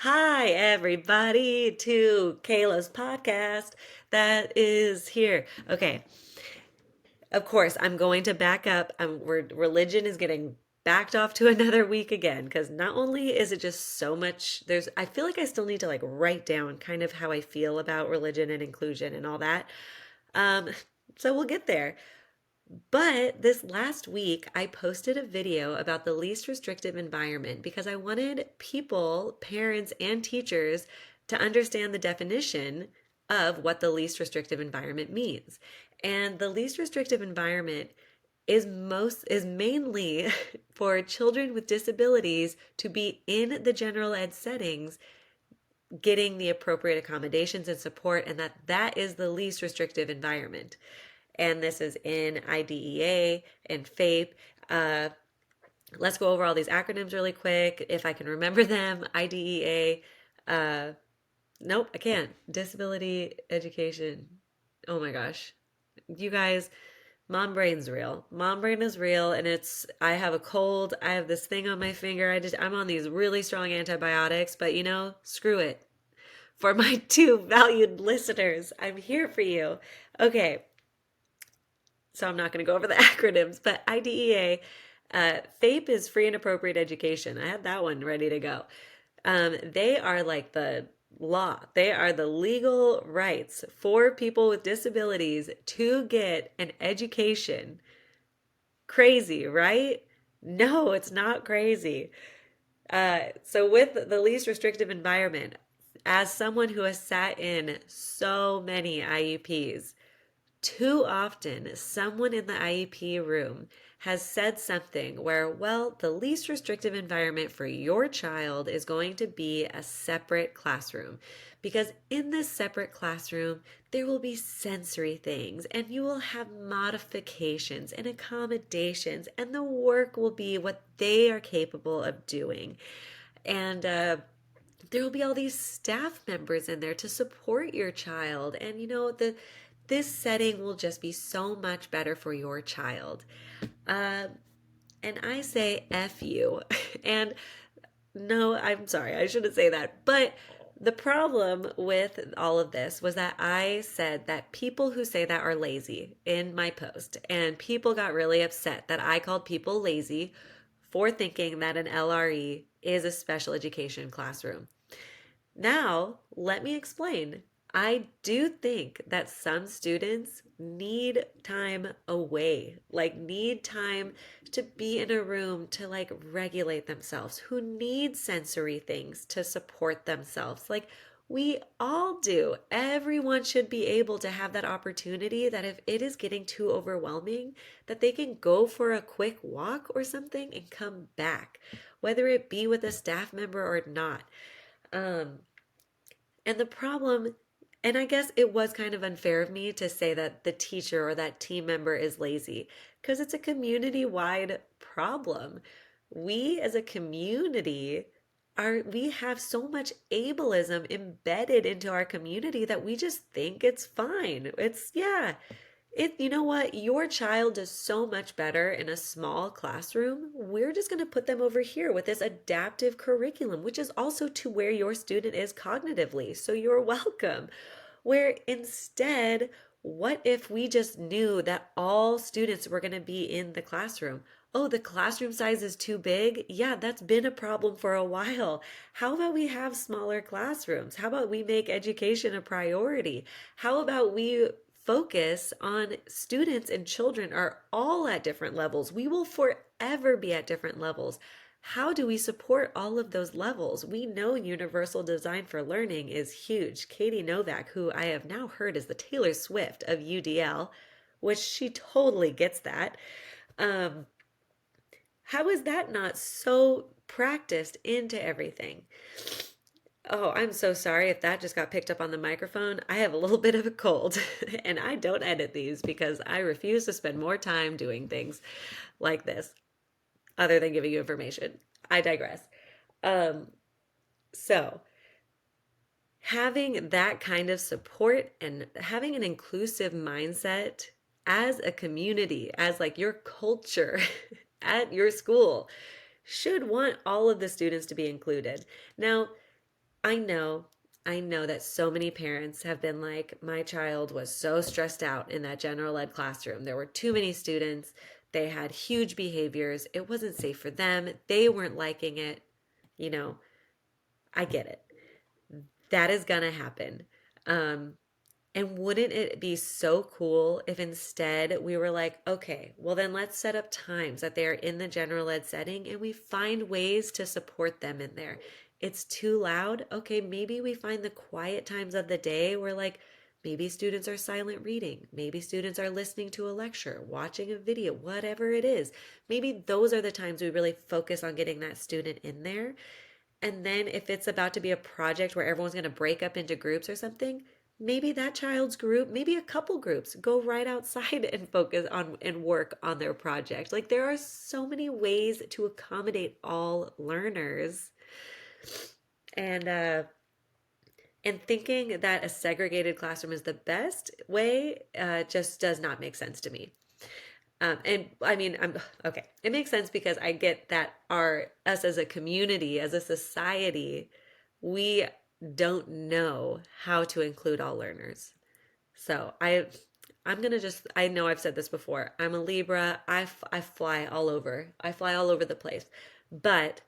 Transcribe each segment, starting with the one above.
Hi, everybody, to Kayla's podcast that is here. Okay, of course, I'm going to back up. Religion is getting backed off to another week again because not only is it just so much, I feel like I still need to like write down kind of how I feel about religion and inclusion and all that. Um, so we'll get there. But this last week, I posted a video about the least restrictive environment because I wanted people, parents, and teachers to understand the definition of what the least restrictive environment means. And the least restrictive environment is mainly for children with disabilities to be in the general ed settings getting the appropriate accommodations and support, and that is the least restrictive environment. And this is in IDEA and FAPE. Let's go over all these acronyms really quick if I can remember them. IDEA, uh, nope, I can't. Disability education. Oh my gosh. You guys, mom brain's real. Mom brain is real, and I have a cold. I have this thing on my finger. I'm on these really strong antibiotics, but screw it. For my two valued listeners, I'm here for you. Okay, so I'm not going to go over the acronyms, but IDEA, FAPE is free and appropriate education. I had that one ready to go. They are like the law, they are the legal rights for people with disabilities to get an education. Crazy, right? No, it's not crazy. So, with the least restrictive environment, as someone who has sat in so many IEPs, too often, someone in the IEP room has said something where, well, the least restrictive environment for your child is going to be a separate classroom. Because in this separate classroom, there will be sensory things, and you will have modifications and accommodations, and the work will be what they are capable of doing. And there will be all these staff members in there to support your child, and this setting will just be so much better for your child. uh, and I say F you. And no, I'm sorry, I shouldn't say that, but the problem with all of this was that I said that people who say that are lazy in my post, and people got really upset that I called people lazy for thinking that an LRE is a special education classroom. Now, let me explain. I do think that some students need time away, like need time to be in a room to like regulate themselves, who need sensory things to support themselves. Like we all do. Everyone should be able to have that opportunity that if it is getting too overwhelming, that they can go for a quick walk or something and come back, whether it be with a staff member or not. Um, and the problem, and I guess it was kind of unfair of me to say that the teacher or that team member is lazy because it's a community wide problem. We as a community we have so much ableism embedded into our community that we just think it's fine. Yeah, you know what? Your child does so much better in a small classroom. We're just going to put them over here with this adaptive curriculum, which is also to where your student is cognitively. So you're welcome. Where instead, what if we just knew that all students were going to be in the classroom? Oh, the classroom size is too big? Yeah, that's been a problem for a while. How about we have smaller classrooms? How about we make education a priority? How about we focus on students and children are all at different levels? We will forever be at different levels. How do we support all of those levels? We know universal design for learning is huge. Katie Novak, who I have now heard is the Taylor Swift of UDL, which she totally gets that. Um, how is that not so practiced into everything? Oh, I'm so sorry if that just got picked up on the microphone. I have a little bit of a cold and I don't edit these because I refuse to spend more time doing things like this other than giving you information. I digress. Um, so, having that kind of support and having an inclusive mindset as a community, as like your culture at your school, should want all of the students to be included. Now, I know, I know that so many parents have been like, my child was so stressed out in that general ed classroom. There were too many students. They had huge behaviors. It wasn't safe for them. They weren't liking it. You know, I get it. That is gonna happen. Um, and wouldn't it be so cool if instead we were like, okay, well, then let's set up times that they're in the general ed setting and we find ways to support them in there. It's too loud. Okay, maybe we find the quiet times of the day where, like, maybe students are silent reading. Maybe students are listening to a lecture, watching a video, whatever it is. Maybe those are the times we really focus on getting that student in there. And then if it's about to be a project where everyone's going to break up into groups or something, maybe that child's group, maybe a couple groups, go right outside and focus on and work on their project. Like, there are so many ways to accommodate all learners. And and thinking that a segregated classroom is the best way just does not make sense to me. And I mean, I'm okay. It makes sense because I get that us as a community, as a society, we don't know how to include all learners. So I'm gonna just, I know I've said this before. I'm a Libra. I fly all over. I fly all over the place. But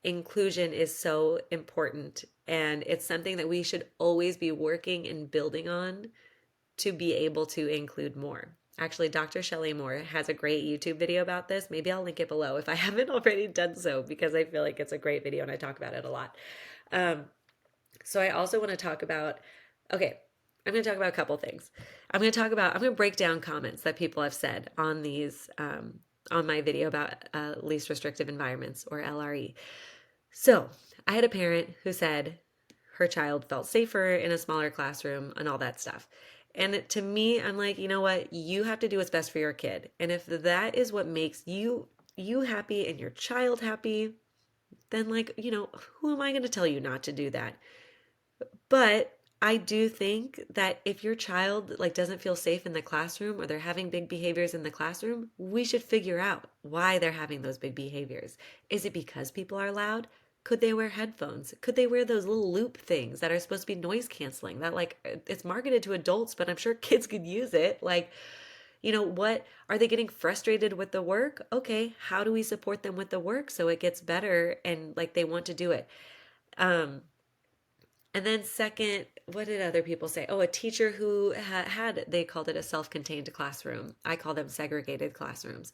inclusion is so important, and it's something that we should always be working and building on to be able to include more. Actually, Dr. Shelley Moore has a great YouTube video about this. Maybe I'll link it below if I haven't already done so, because I feel like it's a great video and I talk about it a lot. Um, so I also want to talk about, okay, I'm going to talk about a couple things. I'm going to break down comments that people have said on on my video about least restrictive environments, or LRE. So I had a parent who said her child felt safer in a smaller classroom and all that stuff. And to me, I'm like, you know what? You have to do what's best for your kid. And if that is what makes you happy and your child happy, then, like, who am I going to tell you not to do that? But I do think that if your child, like, doesn't feel safe in the classroom, or they're having big behaviors in the classroom, we should figure out why they're having those big behaviors. Is it because people are loud? Could they wear headphones? Could they wear those little loop things that are supposed to be noise canceling, that, like, it's marketed to adults, but I'm sure kids could use it? Like, what are they getting frustrated with the work? Okay, how do we support them with the work so it gets better and, like, they want to do it? Um, and then second, what did other people say? Oh, a teacher who had, they called it a self-contained classroom. I call them segregated classrooms.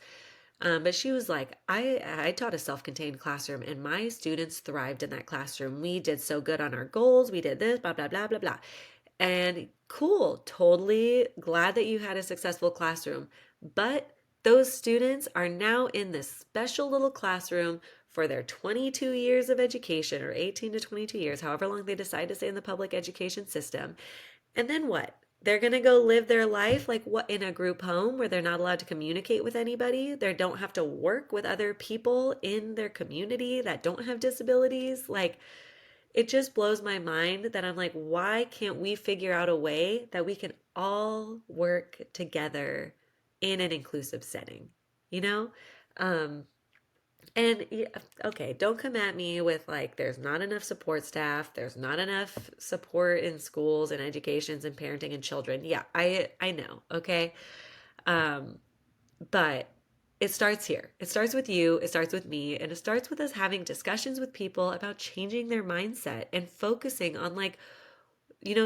But she was like, I taught a self-contained classroom and my students thrived in that classroom. We did so good on our goals. We did this, blah, blah, blah, blah, blah. And cool, totally glad that you had a successful classroom. But those students are now in this special little classroom for their 22 years of education, or 18 to 22 years, however long they decide to stay in the public education system. And then what? They're going to go live their life, like, what, in a group home where they're not allowed to communicate with anybody. They don't have to work with other people in their community that don't have disabilities. Like, it just blows my mind that I'm like, why can't we figure out a way that we can all work together in an inclusive setting? You know? Um, and okay, don't come at me with, like, there's not enough support staff, there's not enough support in schools and educations and parenting and children. Yeah, I know, okay? Um, but it starts here. It starts with you, it starts with me, and it starts with us having discussions with people about changing their mindset and focusing on, like,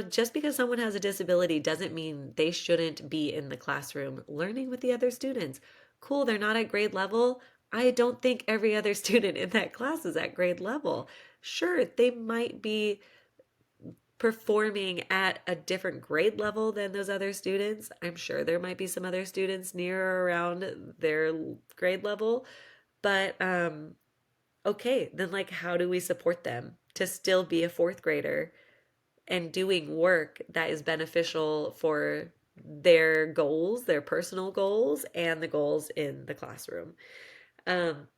just because someone has a disability doesn't mean they shouldn't be in the classroom learning with the other students. Cool, they're not at grade level. I don't think every other student in that class is at grade level. Sure, they might be performing at a different grade level than those other students. I'm sure there might be some other students near or around their grade level, but okay, then, like, how do we support them to still be a fourth grader and doing work that is beneficial for their goals, their personal goals, and the goals in the classroom? Um,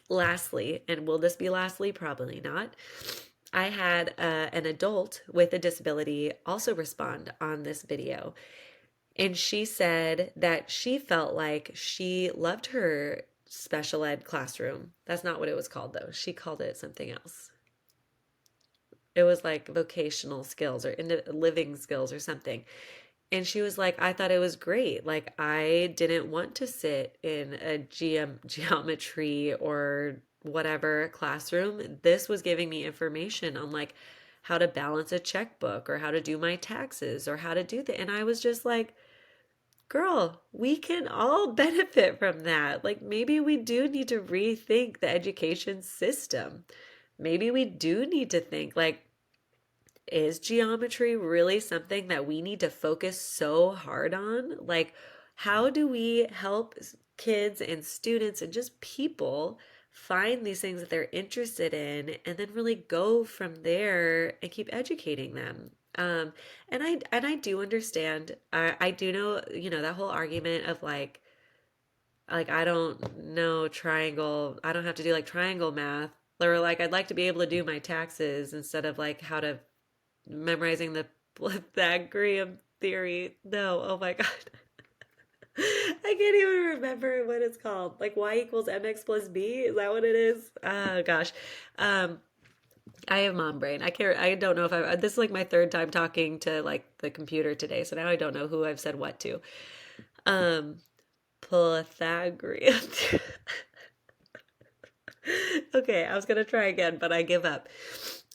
Lastly, and will this be lastly? Probably not. I had an adult with a disability also respond on this video. And she said that she felt like she loved her special ed classroom. That's not what it was called, though. She called it something else. It was like vocational skills or living skills or something. And she was like, I thought it was great. Like, I didn't want to sit in a geometry or whatever classroom. This was giving me information on like how to balance a checkbook or how to do my taxes or how to do that. And I was just like, girl, we can all benefit from that. Like, maybe we do need to rethink the education system. Maybe we do need to think, like, is geometry really something that we need to focus so hard on? Like, how do we help kids and students and just people find these things that they're interested in and then really go from there and keep educating them? And I do understand. I do know, that whole argument of like I don't know triangle. I don't have to do like triangle math. Or like I'd like to be able to do my taxes instead of like how to memorizing the Pythagorean theory. No, oh my God. I can't even remember what it's called. Like y equals mx plus b. Is that what it is? Oh gosh. Um, I have mom brain. I don't know if this is like my third time talking to like the computer today. So now I don't know who I've said what to. Um, Pythagorean. Okay, I was gonna try again, but I give up.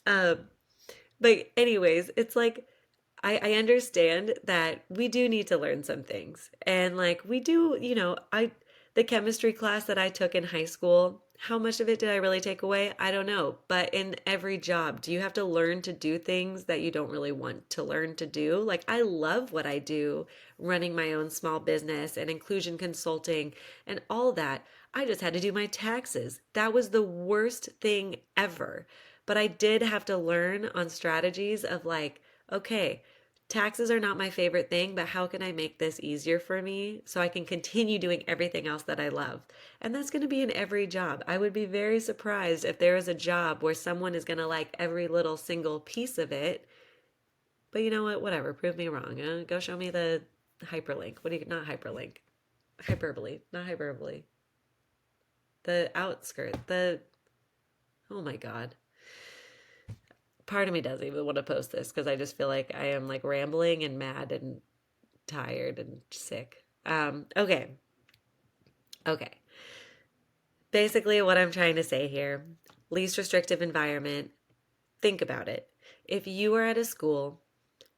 Um, but anyways, it's like I understand that we do need to learn some things. And like we do, the chemistry class that I took in high school, how much of it did I really take away? I don't know. But in every job, do you have to learn to do things that you don't really want to learn to do? Like I love what I do, running my own small business and inclusion consulting and all that. I just had to do my taxes. That was the worst thing ever. But I did have to learn on strategies of like, okay, taxes are not my favorite thing, but how can I make this easier for me so I can continue doing everything else that I love? And that's going to be in every job. I would be very surprised if there is a job where someone is going to like every little single piece of it. But you know what? Whatever. Prove me wrong. Go show me the hyperlink. What do you, not hyperlink? Hyperbole. Not hyperbole. The outskirt. Oh my God. Part of me doesn't even want to post this because I just feel like I am like rambling and mad and tired and sick. Okay. Okay. Basically, what I'm trying to say here, least restrictive environment, think about it. If you are at a school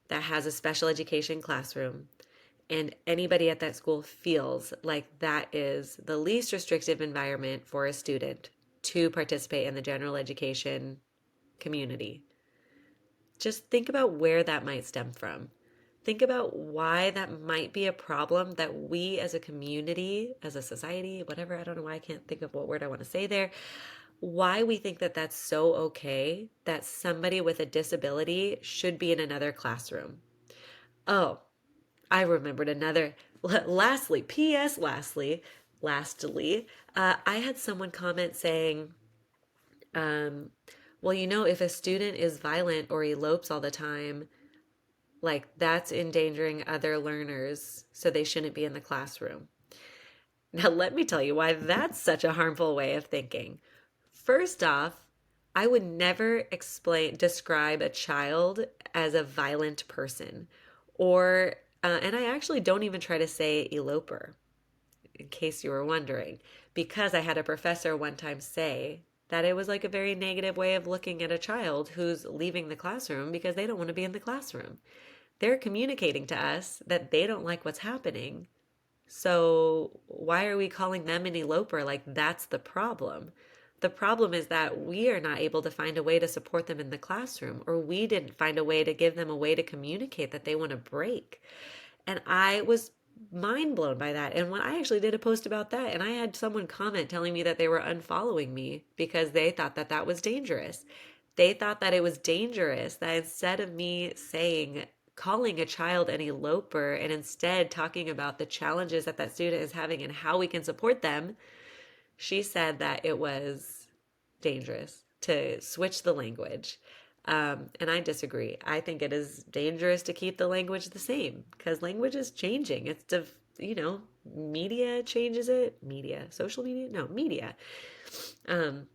that has a special education classroom and anybody at that school feels like that is the least restrictive environment for a student to participate in the general education community, just think about where that might stem from. Think about why that might be a problem that we as a community, as a society, whatever, I don't know why I can't think of what word I want to say there, why we think that that's so okay that somebody with a disability should be in another classroom. Oh, I remembered another. Lastly, P.S. Lastly, I had someone comment saying, um, well, if a student is violent or elopes all the time, like that's endangering other learners, so they shouldn't be in the classroom. Now, let me tell you why that's such a harmful way of thinking. First off, I would never describe a child as a violent person, or, and I actually don't even try to say eloper, in case you were wondering, because I had a professor one time say that it was like a very negative way of looking at a child who's leaving the classroom because they don't want to be in the classroom. They're communicating to us that they don't like what's happening. So why are we calling them an eloper? Like that's the problem. The problem is that we are not able to find a way to support them in the classroom, or we didn't find a way to give them a way to communicate that they want to break. And I was mind blown by that. And when I actually did a post about that, and I had someone comment telling me that they were unfollowing me because they thought that that was dangerous. They thought that it was dangerous that instead of me calling a child an eloper and instead talking about the challenges that that student is having and how we can support them, she said that it was dangerous to switch the language. And I disagree. I think it is dangerous to keep the language the same because language is changing. Media changes it. Media, social media, no, media. Um,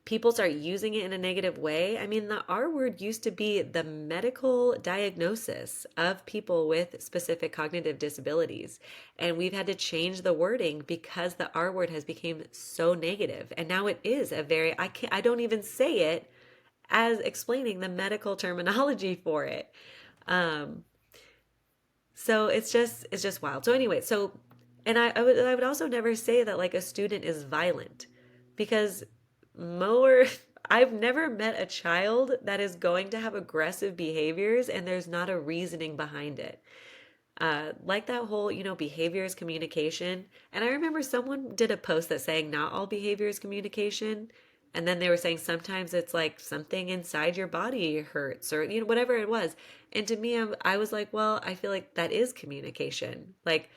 people start using it in a negative way. I mean, the R word used to be the medical diagnosis of people with specific cognitive disabilities. And we've had to change the wording because the R word has become so negative. And now it is a very, I don't even say it as explaining the medical terminology for it. Um, so it's just wild. So anyway, and I would also never say that like a student is violent because more I've never met a child that is going to have aggressive behaviors and there's not a reasoning behind it. Like that whole, behavior is communication. And I remember someone did a post that saying not all behavior is communication. And then they were saying sometimes it's like something inside your body hurts or, whatever it was. And to me, I was like, well, I feel like that is communication. Like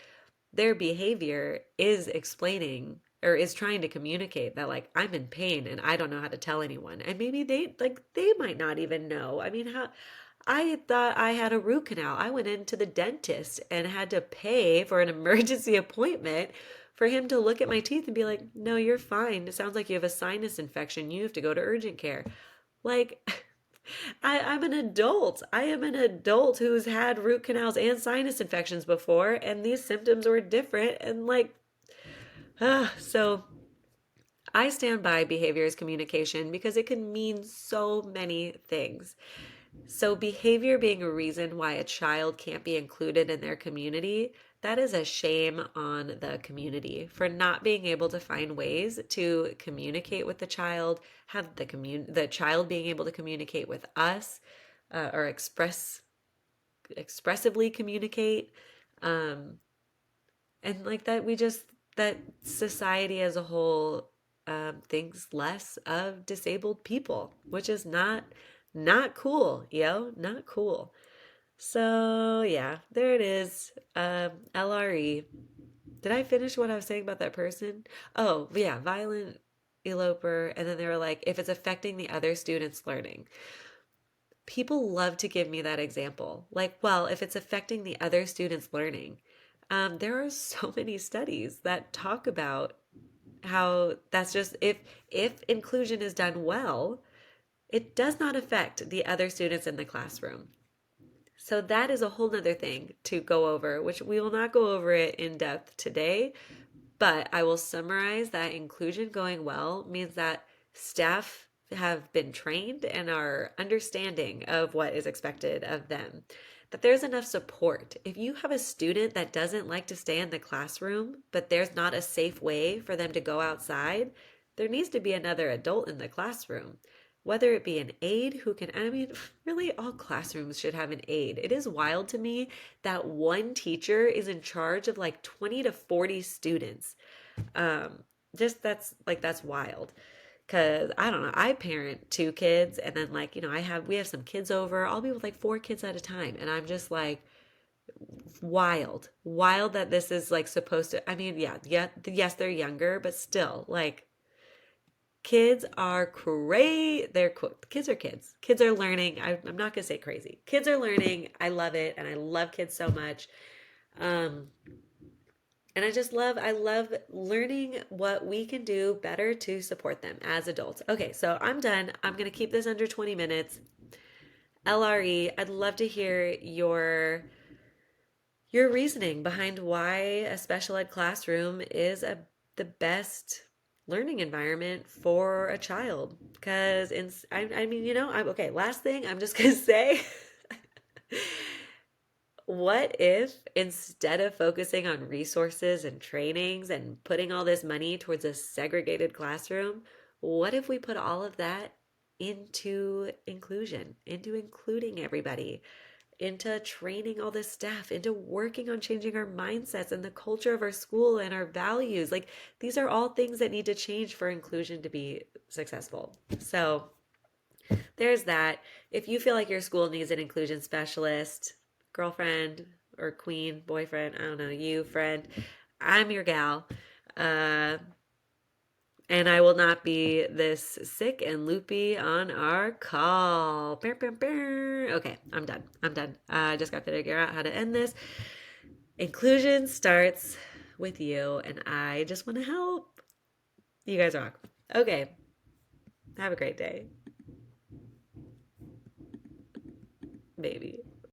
their behavior is explaining or is trying to communicate that like I'm in pain and I don't know how to tell anyone. And maybe they might not even know. I mean, how I thought I had a root canal. I went into the dentist and had to pay for an emergency appointment for him to look at my teeth and be like, "No, you're fine. It sounds like you have a sinus infection. You have to go to urgent care." Like I'm an adult. I am an adult who's had root canals and sinus infections before, and these symptoms were different. And like, so I stand by behavior as communication because it can mean so many things. So, behavior being a reason why a child can't be included in their community, that is a shame on the community for not being able to find ways to communicate with the child, have the child being able to communicate with us, or expressively communicate. Um, and like that, that society as a whole thinks less of disabled people, which is not cool, not cool. So yeah, there it is. LRE. Did I finish what I was saying about that person? Oh yeah, violent eloper. And then they were like, if it's affecting the other students' learning. People love to give me that example. Like, well, if it's affecting the other students' learning, there are so many studies that talk about how that's just if inclusion is done well, it does not affect the other students in the classroom. So that is a whole nother thing to go over, which we will not go over it in depth today, but I will summarize that inclusion going well means that staff have been trained and are understanding of what is expected of them. That there's enough support. If you have a student that doesn't like to stay in the classroom, but there's not a safe way for them to go outside, there needs to be another adult in the classroom. Whether it be an aide who can, I mean, really all classrooms should have an aide. It is wild to me that one teacher is in charge of like 20 to 40 students. Um, just that's wild. Cause I don't know, I parent two kids and then like, we have some kids over. I'll be with like four kids at a time. And I'm just like, wild that this is like supposed to, I mean, yeah, yes, they're younger, but still like kids are crazy. Kids are kids. Kids are learning. I'm not gonna say crazy. Kids are learning. I love it, and I love kids so much. Um, and I love learning what we can do better to support them as adults. Okay, so I'm done. I'm gonna keep this under 20 minutes. LRE, I'd love to hear your reasoning behind why a special ed classroom is the best learning environment for a child. Because I mean, I'm okay. Last thing I'm just gonna say, what if instead of focusing on resources and trainings and putting all this money towards a segregated classroom, what if we put all of that into inclusion, into including everybody? Into training all this staff, into working on changing our mindsets and the culture of our school and our values. Like these are all things that need to change for inclusion to be successful. So there's that. If you feel like your school needs an inclusion specialist, girlfriend or queen, boyfriend, I don't know, you, friend, I'm your gal. Uh, and I will not be this sick and loopy on our call. Okay, I'm done. I'm done. I just got to figure out how to end this. Inclusion starts with you, and I just want to help. You guys rock. Okay, Have a great day, baby.